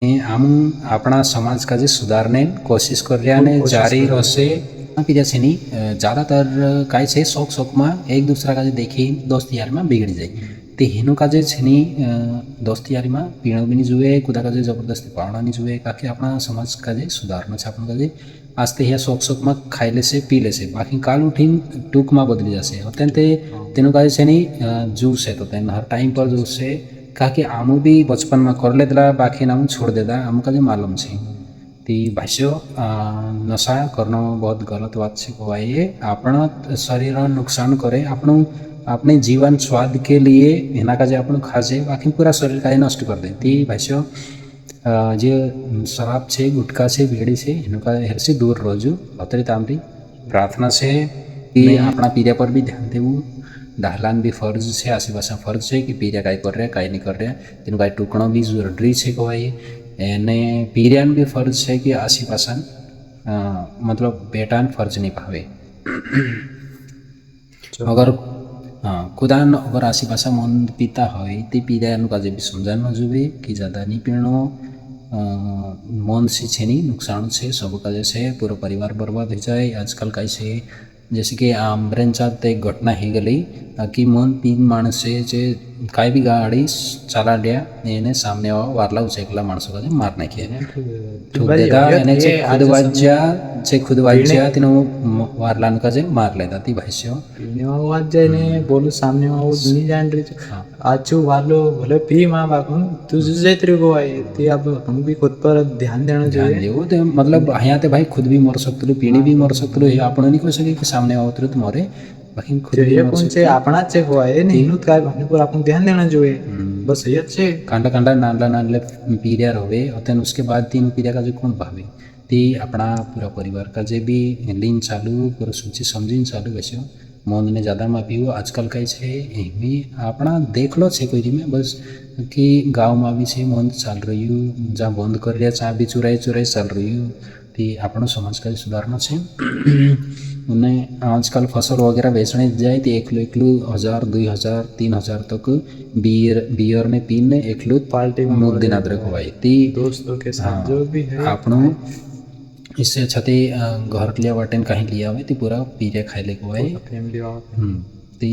हम अपना समाज का जो सुधारने कोशिश कर रहा ने जारी रहશે कि जैसे नहीं ज़्यादातर काय છે શોખમાં એક દૂસરા કાજે દેખી દોસ્તી યારીમાં બિગડી જાય તે હિનું કાજે છે ની દોસ્તી યારીમાં પીણો બી નહીં જુએ કુદા કાજે જબરદસ્તી પાવડા નહીં જુએ કાકે આપણા સમાજ કાજે સુધારનો છે આપણું કાજે આજથી ह्या શોખમાં ખાઈ લેશે પી લેશે બાકી કાલ ઉઠીને ટૂંકમાં બદલી જશે અત્યંતે તેનું કાજે છે ની જુરશે તો તેને હર ટાઈમ પર જુરશે કાકે આમું બી બચपનમાં कर लेता बाकी नाम छोड़ देता आमू का जो मालूम है ती भाष्य नशा करना बहुत गलत बात है कहवाइए अपना शरीर नुकसान करे આપણું अपने जीवन स्वाद के लिए एना का जो अपन खासे बाकी पूरा शरीर का नष्ट कर दे ती भाष्य जो शराब है गुटखा है बीड़ी है एનું का हेरसे दूर रहजो અત્યારે તામરી प्रार्थना છે कि अपना पीरिया पर भी ध्यान देવું दाहलान भी फर्ज है आसेपासे फर्ज है कि पीरिया काई कर रहा काई नहीं कर रहा तेन काई टूकणो भी जरूरी है कहवाइए एने पीरियान भी फर्ज है कि आसेपासन मतलब बेटान फर्ज नहीं पावे अगर खुदान अगर आसेपासा मन पीता हो तो पीरियानु काजे भी समझाना जुए कि ज़्यादा नहीं पीणो मन से छे नहीं नुकसान से सब काजे से पूरा परिवार बर्बाद हो जाए आजकल कई से जैसे कि आमरेंचात एक घटना ही गई कि मन तीन माणसे जे काई भी गाड़ी चला लिया એને સામને વારલા ઉછેકલા માણસો કાજે માર નાખ્યા ઠોક દેતા એને જે ખુદ વાજ્યા તેનો વારલાન કાજે માર લેતા તી ભાષ્યો પીને વાજ જાય ને બોલું સામને આવું નહીં જાણ રહી છે આછું વાલો ભલે પી માં બાકું તું જૈત્રી ગોવાય તે अब हम भी खुद पर ध्यान देना चाहिए देवो तो मतलब यहाँ ते भाई खुद भी मर सकते पीढ़ी भी मर सकते आपण नहीं कह सके कि सामने आवत तो मरे बाकी खुद ये कौन से આપણા જ છે ગોવાય ને એનું काय ભાને પર આપણું ધ્યાન દેना જોઈએ बस ये છે कांडा कांडा नानला नानले पीरिया रहे और उसके बाद तीन पीरिया का जो कौन भावे ती अपना पूरा परिवार का जे भी लीन चालू पूरा सोची समझीने चालू वैसे मन ने ज़्यादा में पीવો आजकल कई है एमी अपना देख लो है कोई में बस कि गाँव में भी है मन चाल रही जहाँ बंद कर रहा जहाँ भी चुराई चुराई चाल रही ती આપણો સમાજ का सुधारना है અને આજકાલ फसल वगैरह बेचने जाए तो એકલું 1000 2000 3000 तक बियर ने पीने એકલું पार्टी में मूल दिन अदरक हुआ ती दोस्तों के साथ जो भी है આપણો इससे अच्छा ते घर लिया वाटेन कहीं लिया हुए तो पूरा पीरिया खाई ले हुआ फैमिली ती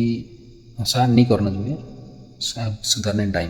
ऐसा नहीं करना चाहिए सुधारने टाइम